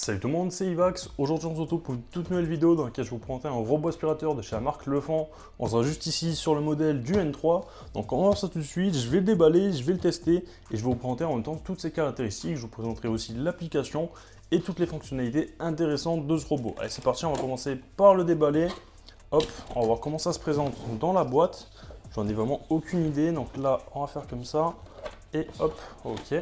Salut tout le monde, c'est Ivax. Aujourd'hui on se retrouve pour une toute nouvelle vidéo dans laquelle je vais vous présenter un robot aspirateur de chez la marque Lefant. On sera juste ici sur le modèle du N3. Donc on va voir ça tout de suite, je vais le déballer, je vais le tester et je vais vous présenter en même temps toutes ses caractéristiques. Je vous présenterai aussi l'application et toutes les fonctionnalités intéressantes de ce robot. Allez c'est parti, on va commencer par le déballer. Hop, on va voir comment ça se présente dans la boîte. J'en ai vraiment aucune idée, donc là on va faire comme ça. Et hop, ok.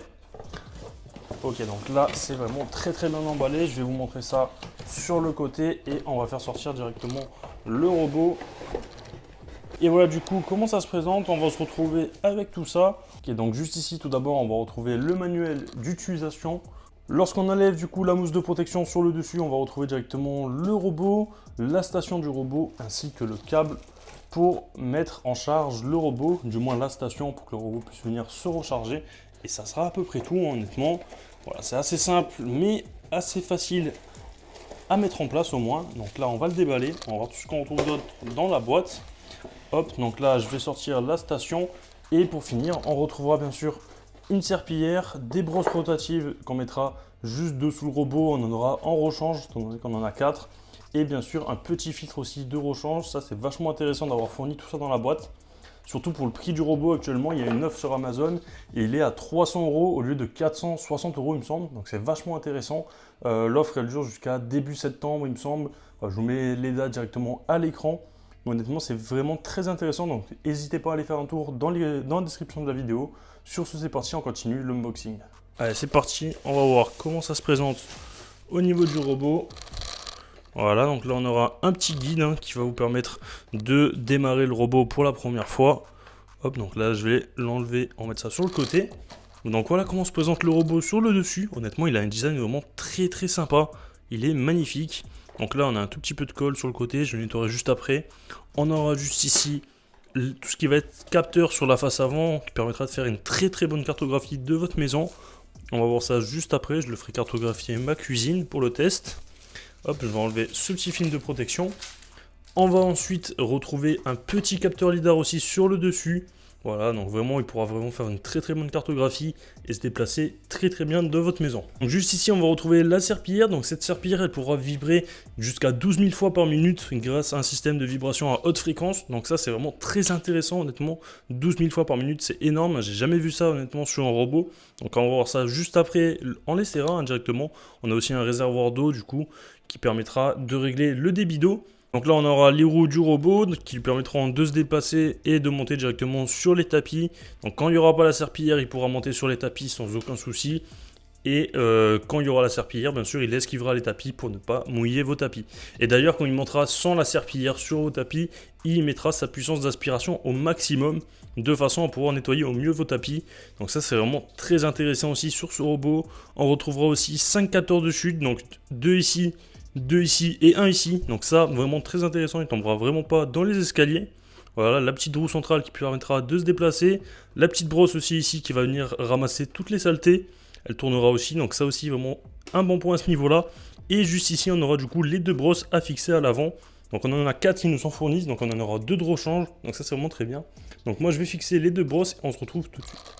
Ok, donc là c'est vraiment très bien emballé. Je vais vous montrer ça sur le côté et on va faire sortir directement le robot. Et voilà du coup comment ça se présente. On va se retrouver avec tout ça. Ok, donc juste ici tout d'abord on va retrouver le manuel d'utilisation. Lorsqu'on enlève du coup la mousse de protection sur le dessus, on va retrouver directement le robot, la station du robot ainsi que le câble pour mettre en charge le robot, du moins la station pour que le robot puisse venir se recharger. Et ça sera à peu près tout honnêtement. Voilà, c'est assez simple mais assez facile à mettre en place au moins. Donc là on va le déballer, on va voir tout ce qu'on retrouve d'autre dans la boîte. Hop, donc là je vais sortir la station et pour finir on retrouvera bien sûr une serpillière, des brosses rotatives qu'on mettra juste dessous le robot, on en aura en rechange, étant donné qu'on en a 4. Et bien sûr un petit filtre aussi de rechange, ça c'est vachement intéressant d'avoir fourni tout ça dans la boîte. Surtout pour le prix du robot actuellement, il y a une offre sur Amazon et il est à 300 € au lieu de 460 € il me semble. Donc c'est vachement intéressant. L'offre elle dure jusqu'à début septembre il me semble. Je vous mets les dates directement à l'écran. Honnêtement c'est vraiment très intéressant. Donc n'hésitez pas à aller faire un tour dans la description de la vidéo. Sur ce c'est parti, on continue l'unboxing. Allez c'est parti, on va voir comment ça se présente au niveau du robot. Voilà, donc là on aura un petit guide qui va vous permettre de démarrer le robot pour la première fois. Hop, donc là je vais l'enlever, on va mettre ça sur le côté. Donc voilà comment se présente le robot sur le dessus. Honnêtement, il a un design vraiment très sympa. Il est magnifique. Donc là on a un tout petit peu de colle sur le côté, je le nettoierai juste après. On aura juste ici tout ce qui va être capteur sur la face avant qui permettra de faire une très bonne cartographie de votre maison. On va voir ça juste après, je le ferai cartographier ma cuisine pour le test. Hop, je vais enlever ce petit film de protection. On va ensuite retrouver un petit capteur lidar aussi sur le dessus. Voilà, donc vraiment, il pourra vraiment faire une très bonne cartographie et se déplacer très bien de votre maison. Donc juste ici, on va retrouver la serpillière. Donc cette serpillière, elle pourra vibrer jusqu'à 12 000 fois par minute grâce à un système de vibration à haute fréquence. Donc ça, c'est vraiment très intéressant, honnêtement. 12 000 fois par minute, c'est énorme. J'ai jamais vu ça, honnêtement, sur un robot. Donc on va voir ça juste après. On l'essaiera directement. On a aussi un réservoir d'eau, du coup, qui permettra de régler le débit d'eau. Donc là on aura les roues du robot qui lui permettront de se déplacer et de monter directement sur les tapis. Donc quand il n'y aura pas la serpillière, il pourra monter sur les tapis sans aucun souci. Et quand il y aura la serpillière, bien sûr, il esquivera les tapis pour ne pas mouiller vos tapis. Et d'ailleurs, quand il montera sans la serpillière sur vos tapis, il mettra sa puissance d'aspiration au maximum de façon à pouvoir nettoyer au mieux vos tapis. Donc ça, c'est vraiment très intéressant aussi sur ce robot. On retrouvera aussi 5 capteurs de chute, donc 2 ici et 1 ici. Donc ça, vraiment très intéressant, il ne tombera vraiment pas dans les escaliers. Voilà, la petite roue centrale qui permettra de se déplacer. La petite brosse aussi ici qui va venir ramasser toutes les saletés. Elle tournera aussi, donc ça aussi vraiment un bon point à ce niveau-là. Et juste ici, on aura du coup les 2 brosses à fixer à l'avant. Donc on en a 4 qui nous sont fournies, donc on en aura 2 de rechange. Donc ça c'est vraiment très bien. Donc moi je vais fixer les 2 brosses et on se retrouve tout de suite.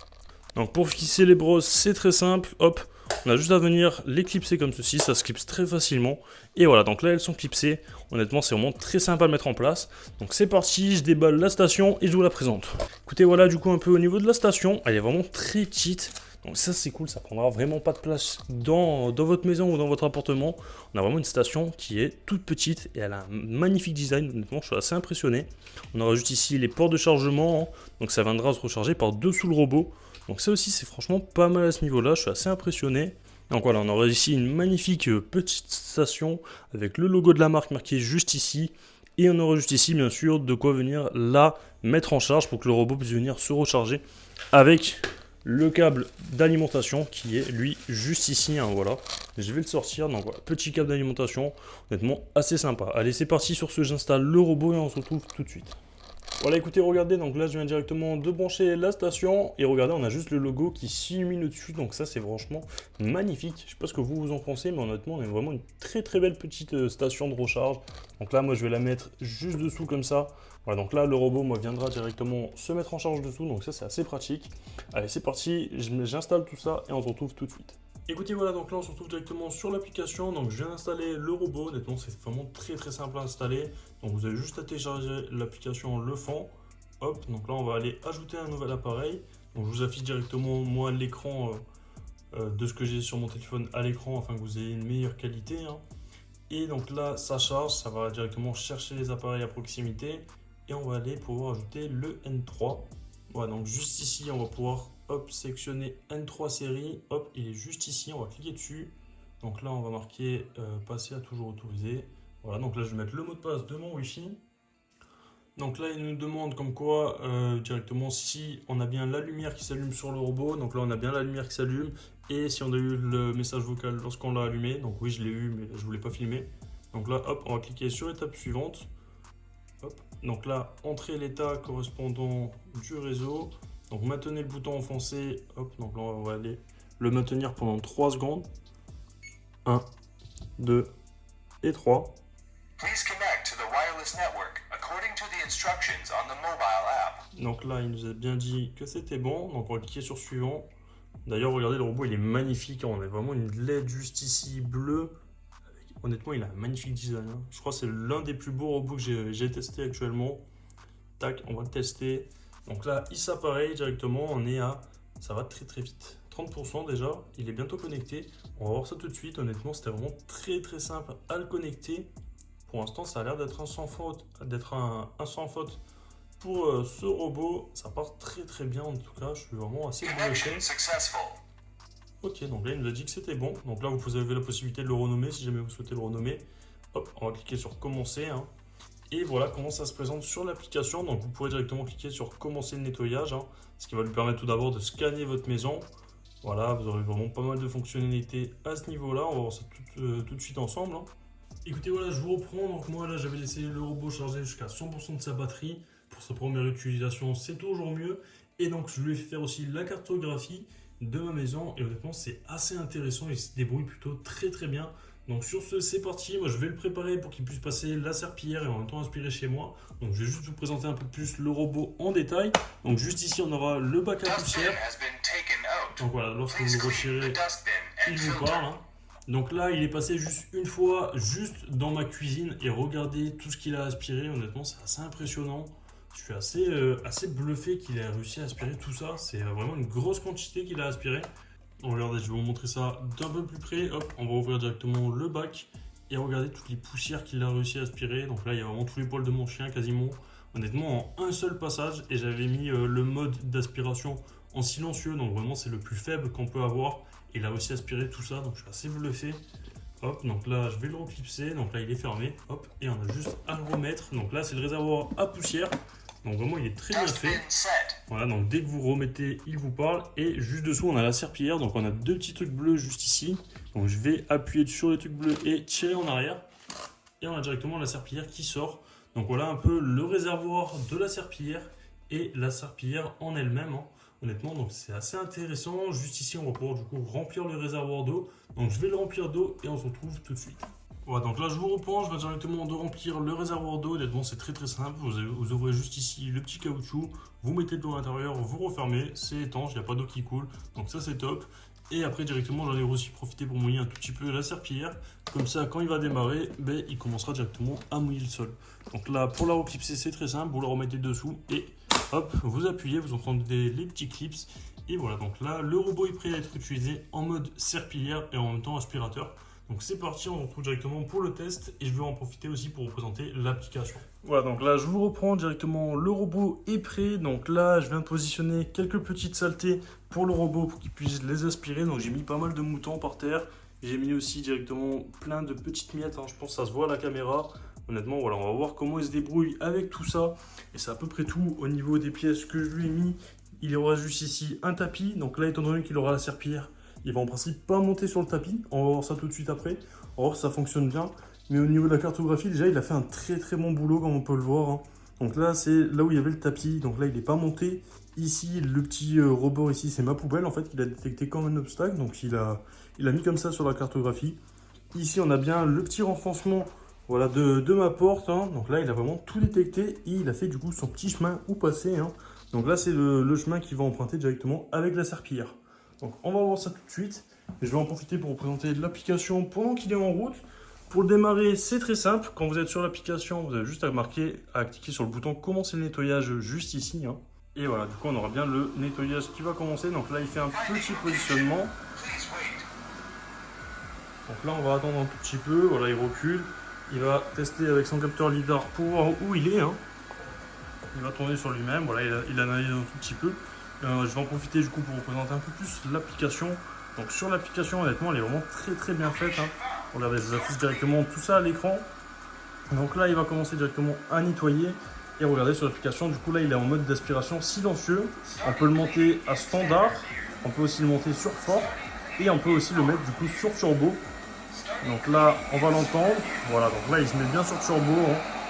Donc pour fixer les brosses, c'est très simple. Hop, on a juste à venir les clipser comme ceci, ça se clipse très facilement. Et voilà, donc là elles sont clipsées. Honnêtement, c'est vraiment très simple à mettre en place. Donc c'est parti, je déballe la station et je vous la présente. Écoutez, voilà du coup un peu au niveau de la station. Elle est vraiment très petite. Donc ça c'est cool, ça prendra vraiment pas de place dans votre maison ou dans votre appartement. On a vraiment une station qui est toute petite et elle a un magnifique design, honnêtement je suis assez impressionné. On aura juste ici les ports de chargement, donc ça viendra se recharger par dessous le robot. Donc ça aussi c'est franchement pas mal à ce niveau là, je suis assez impressionné. Donc voilà, on aura ici une magnifique petite station avec le logo de la marque marqué juste ici. Et on aura juste ici bien sûr de quoi venir la mettre en charge pour que le robot puisse venir se recharger avec le câble d'alimentation qui est lui juste ici, voilà. Je vais le sortir, donc voilà, petit câble d'alimentation, honnêtement assez sympa. Allez c'est parti, sur ce j'installe le robot et on se retrouve tout de suite. Voilà, écoutez, regardez, donc là je viens directement de brancher la station et regardez, on a juste le logo qui s'illumine au-dessus, donc ça c'est franchement magnifique. Je sais pas ce que vous en pensez, mais honnêtement on a vraiment une très belle petite station de recharge. Donc là moi je vais la mettre juste dessous comme ça. Voilà, donc là le robot moi viendra directement se mettre en charge dessous, donc ça c'est assez pratique. Allez c'est parti, j'installe tout ça et on se retrouve tout de suite. Écoutez, voilà, donc là on se retrouve directement sur l'application. Donc je viens d'installer le robot. Honnêtement, c'est vraiment très simple à installer. Donc vous avez juste à télécharger l'application Lefant. Hop, donc là on va aller ajouter un nouvel appareil. Donc je vous affiche directement moi l'écran de ce que j'ai sur mon téléphone à l'écran afin que vous ayez une meilleure qualité, hein. Et donc là ça charge, ça va directement chercher les appareils à proximité. Et on va aller pouvoir ajouter le N3. Voilà, donc juste ici on va pouvoir hop, sélectionner N3 série, hop, il est juste ici, on va cliquer dessus. Donc là, on va marquer passer à toujours autorisé. Voilà, donc là, je vais mettre le mot de passe de mon Wi-Fi. Donc là, il nous demande comme quoi directement si on a bien la lumière qui s'allume sur le robot. Donc là, on a bien la lumière qui s'allume. Et si on a eu le message vocal lorsqu'on l'a allumé. Donc oui, je l'ai eu, mais je voulais pas filmer. Donc là, hop, on va cliquer sur l'étape suivante. Hop. Donc là, entrer l'état correspondant du réseau. Donc maintenez le bouton enfoncé, hop, donc là on va aller le maintenir pendant 3 secondes. 1, 2 et 3. Donc là il nous a bien dit que c'était bon, donc on va cliquer sur suivant. D'ailleurs regardez, le robot il est magnifique, on a vraiment une LED juste ici bleue. Honnêtement il a un magnifique design, hein. Je crois que c'est l'un des plus beaux robots que j'ai testé actuellement. Tac, on va le tester. Donc là, il s'apparaît directement, on est à... Ça va très vite. 30% déjà, il est bientôt connecté. On va voir ça tout de suite. Honnêtement, c'était vraiment très simple à le connecter. Pour l'instant, ça a l'air d'être un sans faute. Pour ce robot. Ça part très bien en tout cas. Je suis vraiment assez bluffé. Ok, donc là, il nous a dit que c'était bon. Donc là, vous avez la possibilité de le renommer si jamais vous souhaitez le renommer. Hop, on va cliquer sur commencer, hein. Et voilà comment ça se présente sur l'application. Donc vous pourrez directement cliquer sur commencer le nettoyage, hein, ce qui va lui permettre tout d'abord de scanner votre maison. Voilà, vous aurez vraiment pas mal de fonctionnalités à ce niveau-là. On va voir ça tout de suite ensemble, hein. Écoutez, voilà, je vous reprends. Donc moi là, j'avais laissé le robot charger jusqu'à 100% de sa batterie. Pour sa première utilisation, c'est toujours mieux. Et donc je lui ai fait faire aussi la cartographie de ma maison. Et honnêtement, c'est assez intéressant. Il se débrouille plutôt très bien. Donc sur ce, c'est parti. Moi, je vais le préparer pour qu'il puisse passer la serpillière et en même temps aspirer chez moi. Donc je vais juste vous présenter un peu plus le robot en détail. Donc juste ici, on aura le bac à poussière. Donc voilà, lorsque vous le retirez, il vous parle, hein. Donc là, il est passé juste une fois, juste dans ma cuisine. Et regardez tout ce qu'il a aspiré. Honnêtement, c'est assez impressionnant. Je suis assez bluffé qu'il ait réussi à aspirer tout ça. C'est vraiment une grosse quantité qu'il a aspiré. Regardez, je vais vous montrer ça d'un peu plus près. Hop, on va ouvrir directement le bac et regardez toutes les poussières qu'il a réussi à aspirer. Donc là, il y a vraiment tous les poils de mon chien quasiment. Honnêtement, en un seul passage. Et j'avais mis le mode d'aspiration en silencieux. Donc vraiment, c'est le plus faible qu'on peut avoir. Et il a réussi à aspirer tout ça. Donc je suis assez bluffé. Hop, donc là, je vais le reclipser. Donc là, il est fermé. Hop, et on a juste à le remettre. Donc là, c'est le réservoir à poussière. Donc vraiment, il est très bien fait. Voilà, donc dès que vous remettez, il vous parle. Et juste dessous, on a la serpillière. Donc on a deux petits trucs bleus juste ici. Donc je vais appuyer sur les trucs bleus et tirer en arrière. Et on a directement la serpillière qui sort. Donc voilà un peu le réservoir de la serpillière et la serpillière en elle-même, hein. Honnêtement, donc c'est assez intéressant. Juste ici, on va pouvoir du coup remplir le réservoir d'eau. Donc je vais le remplir d'eau et on se retrouve tout de suite. Voilà, donc là je vous reprends, je vais directement de remplir le réservoir d'eau. Honnêtement, c'est très simple. Vous ouvrez juste ici le petit caoutchouc, vous mettez de l'eau à l'intérieur, vous refermez, c'est étanche, il n'y a pas d'eau qui coule. Donc ça c'est top. Et après directement, j'en ai aussi profité pour mouiller un tout petit peu la serpillière. Comme ça, quand il va démarrer, ben, il commencera directement à mouiller le sol. Donc là, pour la reclipser, c'est très simple. Vous la remettez dessous et hop, vous appuyez, vous entendez les petits clips. Et voilà, donc là, le robot est prêt à être utilisé en mode serpillière et en même temps aspirateur. Donc c'est parti, on se retrouve directement pour le test et je vais en profiter aussi pour vous présenter l'application. Voilà, donc là je vous reprends directement, le robot est prêt. Donc là je viens de positionner quelques petites saletés pour le robot pour qu'il puisse les aspirer. Donc j'ai mis pas mal de moutons par terre. J'ai mis aussi directement plein de petites miettes, hein. Je pense que ça se voit à la caméra. Honnêtement, voilà, on va voir comment il se débrouille avec tout ça. Et c'est à peu près tout au niveau des pièces que je lui ai mis. Il y aura juste ici un tapis. Donc là, étant donné qu'il aura la serpillière, il va en principe pas monter sur le tapis. On va voir ça tout de suite après. On va voir si ça fonctionne bien. Mais au niveau de la cartographie, déjà, il a fait un très bon boulot, comme on peut le voir, hein. Donc là, c'est là où il y avait le tapis. Donc là, il n'est pas monté. Ici, le petit rebord ici, c'est ma poubelle, en fait, qu'il a détecté comme un obstacle. Donc il a mis comme ça sur la cartographie. Ici, on a bien le petit renfoncement, voilà, de ma porte, hein. Donc là, il a vraiment tout détecté. Et il a fait du coup son petit chemin où passer, hein. Donc là, c'est le chemin qu'il va emprunter directement avec la serpillière. Donc on va voir ça tout de suite. Et je vais en profiter pour vous présenter l'application pendant qu'il est en route. Pour le démarrer, c'est très simple. Quand vous êtes sur l'application, vous avez juste à cliquer sur le bouton commencer le nettoyage juste ici. Et voilà, du coup, on aura bien le nettoyage qui va commencer. Donc là, il fait un petit positionnement. Donc là, on va attendre un tout petit peu. Voilà, il recule. Il va tester avec son capteur lidar pour voir où il est. Il va tourner sur lui-même. Voilà, il analyse un tout petit peu. Je vais en profiter du coup pour vous présenter un peu plus l'application. Donc sur l'application, honnêtement, elle est vraiment très bien faite. Regardez, je vous affiche directement tout ça à l'écran. Donc là, il va commencer directement à nettoyer. Et regardez sur l'application, du coup là, il est en mode d'aspiration silencieux. On peut le monter à standard. On peut aussi le monter sur fort. Et on peut aussi le mettre du coup sur turbo. Donc là, on va l'entendre. Voilà, donc là, il se met bien sur turbo.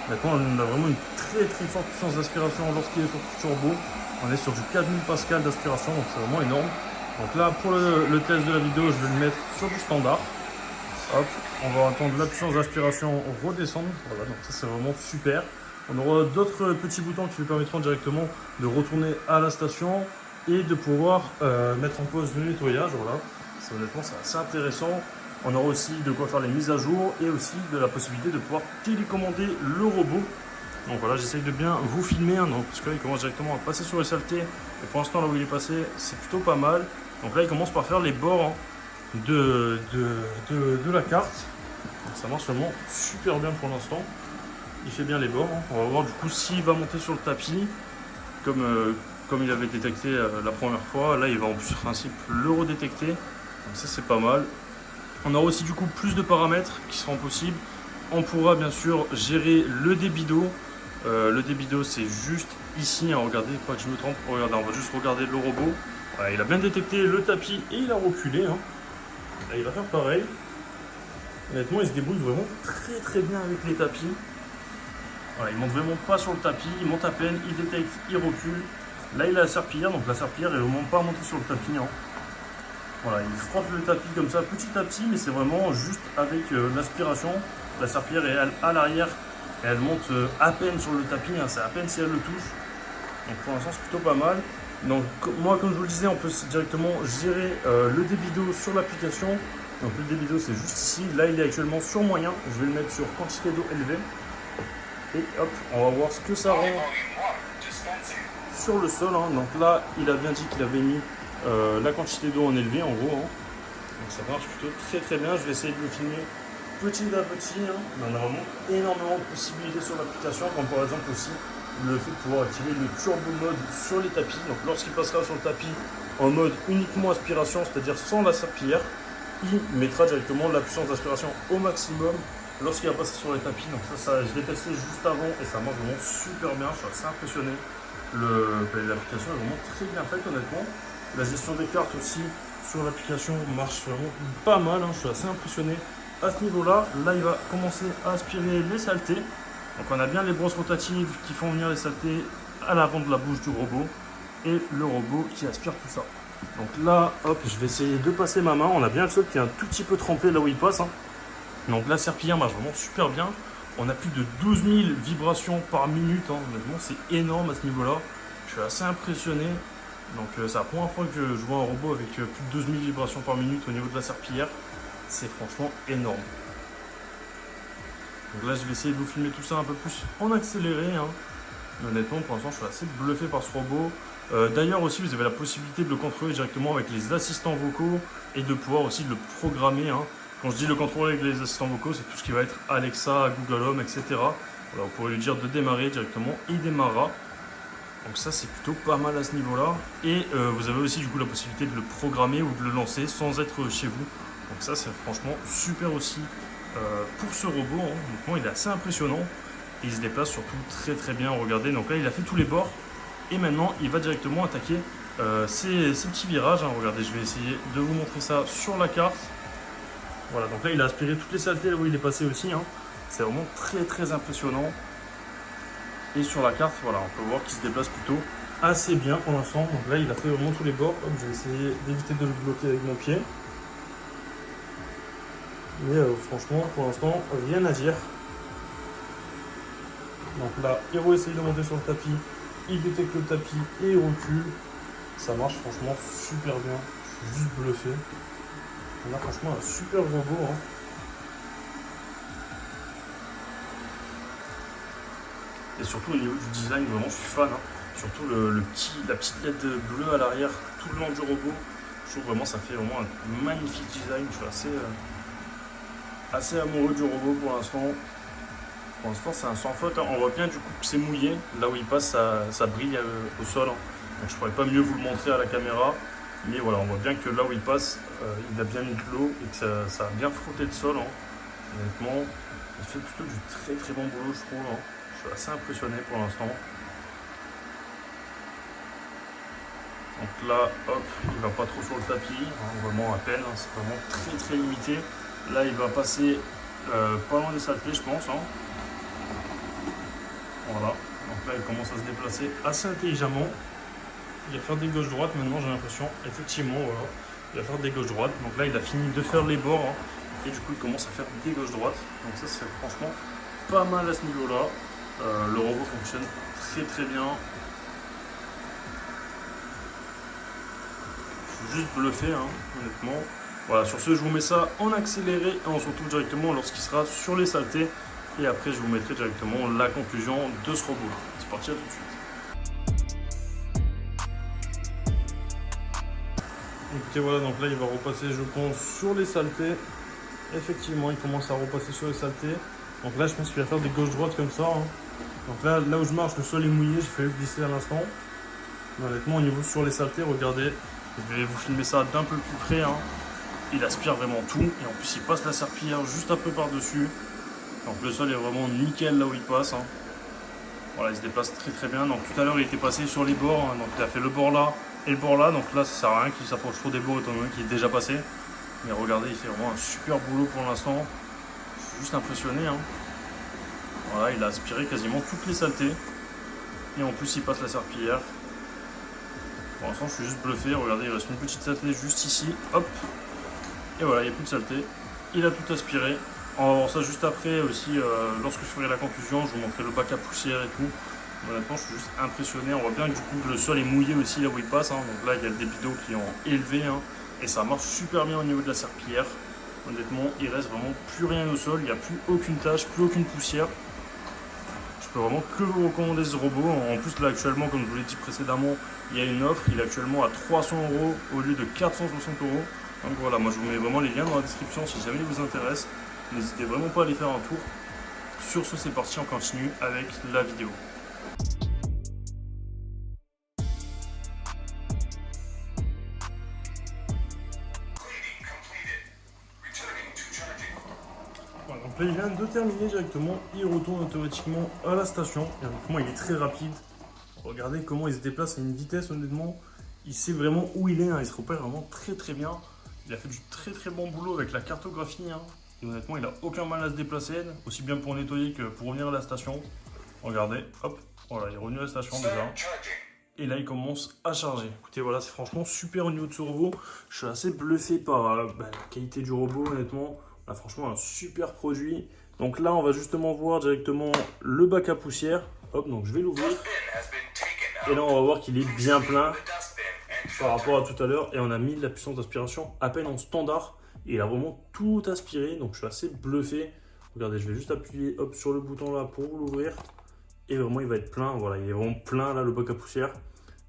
Maintenant, on a vraiment une très forte puissance d'aspiration lorsqu'il est sur turbo. On est sur du 4000 pascal d'aspiration, donc c'est vraiment énorme. Donc là, pour le test de la vidéo, je vais le mettre sur du standard. Hop, on va entendre la puissance d'aspiration redescendre. Voilà, donc ça c'est vraiment super. On aura d'autres petits boutons qui vous permettront directement de retourner à la station et de pouvoir mettre en pause le nettoyage. Voilà, honnêtement c'est assez intéressant. On aura aussi de quoi faire les mises à jour et aussi de la possibilité de pouvoir télécommander le robot. Donc voilà, j'essaye de bien vous filmer, donc, parce que là il commence directement à passer sur les saletés. Et pour l'instant là où il est passé, c'est plutôt pas mal. Donc là il commence par faire les bords de la carte. Donc ça marche vraiment super bien pour l'instant. Il fait bien les bords. On va voir du coup s'il va monter sur le tapis comme il avait détecté la première fois. Là il va en principe le redétecter. Donc ça c'est pas mal. On aura aussi du coup plus de paramètres qui seront possibles. On pourra bien sûr gérer le débit d'eau. Le débit d'eau c'est juste ici. Regardez, pas que je me trompe. Regardez, on va juste regarder le robot. Voilà, il a bien détecté le tapis et il a reculé. Là, il va faire pareil. Honnêtement, il se débrouille vraiment très bien avec les tapis. Voilà, il monte vraiment pas sur le tapis. Il monte à peine, il détecte, il recule. Là, il a la serpillière. Donc la serpillière, elle ne monte pas à monter sur le tapis. Voilà, il frotte le tapis comme ça petit à petit, mais c'est vraiment juste avec l'aspiration. La serpillière est à l'arrière et elle monte à peine sur le tapis, c'est à peine si elle le touche. Donc pour l'instant c'est plutôt pas mal. Donc moi comme je vous le disais, on peut directement gérer le débit d'eau sur l'application. Donc le débit d'eau c'est juste ici, là il est actuellement sur moyen, je vais le mettre sur quantité d'eau élevée. Et hop, on va voir ce que ça rend sur le sol. Donc là il a bien dit qu'il avait mis la quantité d'eau en élevé en gros. Donc ça marche plutôt très bien, je vais essayer de le filmer petit à petit. On a vraiment énormément de possibilités sur l'application, comme par exemple aussi le fait de pouvoir activer le turbo mode sur les tapis. Donc lorsqu'il passera sur le tapis en mode uniquement aspiration, c'est-à-dire sans la serpillière, il mettra directement la puissance d'aspiration au maximum lorsqu'il va passer sur les tapis. Donc ça je l'ai testé juste avant et ça marche vraiment super bien, je suis assez impressionné. L'application est vraiment très bien faite honnêtement. La gestion des cartes aussi sur l'application marche vraiment pas mal, je suis assez impressionné à ce niveau-là. Là, il va commencer à aspirer les saletés. Donc on a bien les brosses rotatives qui font venir les saletés à l'avant de la bouche du robot et le robot qui aspire tout ça. Donc là, hop, je vais essayer de passer ma main. On a bien le sol qui est un tout petit peu trempé là où il passe. Donc la serpillière marche vraiment super bien. On a plus de 12 000 vibrations par minute. Honnêtement, c'est énorme à ce niveau-là. Je suis assez impressionné. Donc c'est la première fois que je vois un robot avec plus de 12 000 vibrations par minute au niveau de la serpillière. C'est franchement énorme. Donc là je vais essayer de vous filmer tout ça un peu plus en accéléré. Mais honnêtement pour l'instant je suis assez bluffé par ce robot. D'ailleurs aussi vous avez la possibilité de le contrôler directement avec les assistants vocaux et de pouvoir aussi le programmer. Quand je dis le contrôler avec les assistants vocaux, c'est tout ce qui va être Alexa, Google Home, etc. Voilà, vous pourrez lui dire de démarrer directement, il démarrera. Donc ça c'est plutôt pas mal à ce niveau-là. Et vous avez aussi du coup la possibilité de le programmer ou de le lancer sans être chez vous. Donc ça c'est franchement super aussi pour ce robot. Donc il est assez impressionnant. Et il se déplace surtout très bien. Regardez, donc là il a fait tous les bords. Et maintenant il va directement attaquer ces petits virages. Regardez, je vais essayer de vous montrer ça sur la carte. Voilà, donc là il a aspiré toutes les saletés là où il est passé aussi. C'est vraiment très impressionnant. Et sur la carte, voilà, on peut voir qu'il se déplace plutôt assez bien pour l'instant. Donc là, il a fait vraiment tous les bords. Hop, je vais essayer d'éviter de le bloquer avec mon pied. Mais franchement, pour l'instant, rien à dire. Donc là, Hero essaye de monter sur le tapis. Il détecte le tapis et il recule. Ça marche franchement super bien. Je suis juste bluffé. On a franchement un super robot. Hein. Et surtout au niveau du design, vraiment je suis fan. Hein. Surtout la petite LED bleue à l'arrière tout le long du robot. Je trouve vraiment ça fait vraiment un magnifique design. Je suis assez amoureux du robot pour l'instant. Pour l'instant c'est un sans faute. Hein. On voit bien du coup que c'est mouillé. Là où il passe ça brille au sol. Hein. Donc je pourrais pas mieux vous le montrer à la caméra. Mais voilà, on voit bien que là où il passe, il a bien mis de l'eau et que ça a bien frotté le sol. Hein. Honnêtement, il fait plutôt du très très bon boulot je trouve. Hein. Je suis assez impressionné pour l'instant. Donc là, hop, il va pas trop sur le tapis, hein, vraiment à peine, hein, c'est vraiment très très limité. Là, il va passer pas loin des saletés, je pense. Hein. Voilà, donc là, il commence à se déplacer assez intelligemment. Il va faire des gauches-droites maintenant, j'ai l'impression. Effectivement, voilà, il va faire des gauches-droites. Donc là, il a fini de faire les bords, hein, et du coup, il commence à faire des gauches-droites. Donc ça, c'est franchement pas mal à ce niveau-là. Le robot fonctionne très très bien. Juste bluffé, hein, honnêtement. Voilà, sur ce, je vous mets ça en accéléré et on se retrouve directement lorsqu'il sera sur les saletés. Et après, je vous mettrai directement la conclusion de ce robot. C'est parti, à tout de suite. Écoutez, voilà, donc là, il va repasser, je pense, sur les saletés. Effectivement, il commence à repasser sur les saletés. Donc là, je pense qu'il va faire des gauches-droites comme ça. Hein. Donc là où je marche, le sol est mouillé, j'ai fait glisser à l'instant. Honnêtement, au niveau sur les saletés, regardez. Je vais vous filmer ça d'un peu plus près. Hein. Il aspire vraiment tout. Et en plus, il passe la serpillière juste un peu par-dessus. Donc le sol est vraiment nickel là où il passe. Hein. Voilà, il se déplace très très bien. Donc tout à l'heure, il était passé sur les bords. Hein. Donc il a fait le bord là et le bord là. Donc là, ça sert à rien qu'il s'approche trop des bords étant donné qu'il est déjà passé. Mais regardez, il fait vraiment un super boulot pour l'instant. Je suis juste impressionné. Hein. Voilà, il a aspiré quasiment toutes les saletés. Et en plus, il passe la serpillière. Pour l'instant, je suis juste bluffé. Regardez, il reste une petite saleté juste ici. Hop. Et voilà, il n'y a plus de saleté. Il a tout aspiré. On va voir ça juste après aussi. Lorsque je ferai la conclusion, je vous montrerai le bac à poussière et tout. Honnêtement, je suis juste impressionné. On voit bien que du coup, le sol est mouillé aussi là où il passe. Hein. Donc là, il y a le débit d'eau qui est en élevé. Hein. Et ça marche super bien au niveau de la serpillière. Honnêtement, il reste vraiment plus rien au sol. Il n'y a plus aucune tache, plus aucune poussière. Je peux vraiment que vous recommander ce robot. En plus, là, actuellement, comme je vous l'ai dit précédemment, il y a une offre. Il est actuellement à 300 € au lieu de 460 €. Donc voilà, moi, je vous mets vraiment les liens dans la description si jamais il vous intéresse. N'hésitez vraiment pas à aller faire un tour. Sur ce, c'est parti, on continue avec la vidéo. Donc là, il vient de terminer directement, il retourne automatiquement à la station. Et honnêtement, il est très rapide. Regardez comment il se déplace à une vitesse, honnêtement. Il sait vraiment où il est, hein. Il se repère vraiment très très bien. Il a fait du très très bon boulot avec la cartographie. Hein. Et honnêtement, il n'a aucun mal à se déplacer, aussi bien pour nettoyer que pour revenir à la station. Regardez, hop, voilà, il est revenu à la station déjà. Et là, il commence à charger. Écoutez, voilà, c'est franchement super au niveau de ce robot. Je suis assez bluffé par la qualité du robot, honnêtement. On a franchement un super produit. Donc là, on va justement voir directement le bac à poussière. Hop, donc je vais l'ouvrir. Et là, on va voir qu'il est bien plein par rapport à tout à l'heure. Et on a mis la puissance d'aspiration à peine en standard. Et il a vraiment tout aspiré. Donc je suis assez bluffé. Regardez, je vais juste appuyer hop, sur le bouton là pour l'ouvrir. Et vraiment, il va être plein. Voilà, il est vraiment plein là, le bac à poussière.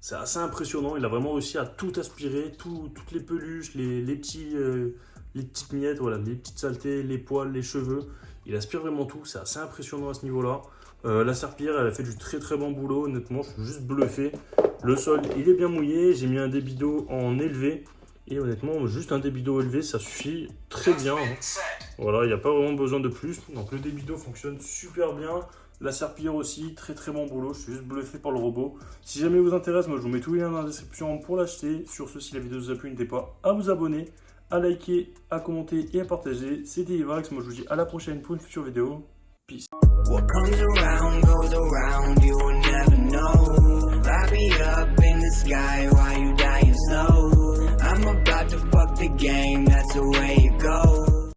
C'est assez impressionnant. Il a vraiment réussi à tout aspirer. Toutes les peluches, les petites miettes, voilà, les petites saletés, les poils, les cheveux. Il aspire vraiment tout. C'est assez impressionnant à ce niveau-là. La serpillière, elle a fait du très très bon boulot. Honnêtement, je suis juste bluffé. Le sol, il est bien mouillé. J'ai mis un débit d'eau en élevé. Et honnêtement, juste un débit d'eau élevé, ça suffit très bien. Hein. Voilà, il n'y a pas vraiment besoin de plus. Donc le débit d'eau fonctionne super bien. La serpillière aussi, très très bon boulot. Je suis juste bluffé par le robot. Si jamais il vous intéresse, moi je vous mets tous les liens dans la description pour l'acheter. Sur ce, si la vidéo vous a plu, n'hésitez pas à vous abonner, à liker, à commenter et à partager. C'était Ivax, moi je vous dis à la prochaine pour une future vidéo. Peace. What comes around goes around, you will never know. Light me up in the sky while you dying slow. I'm about to fuck the game.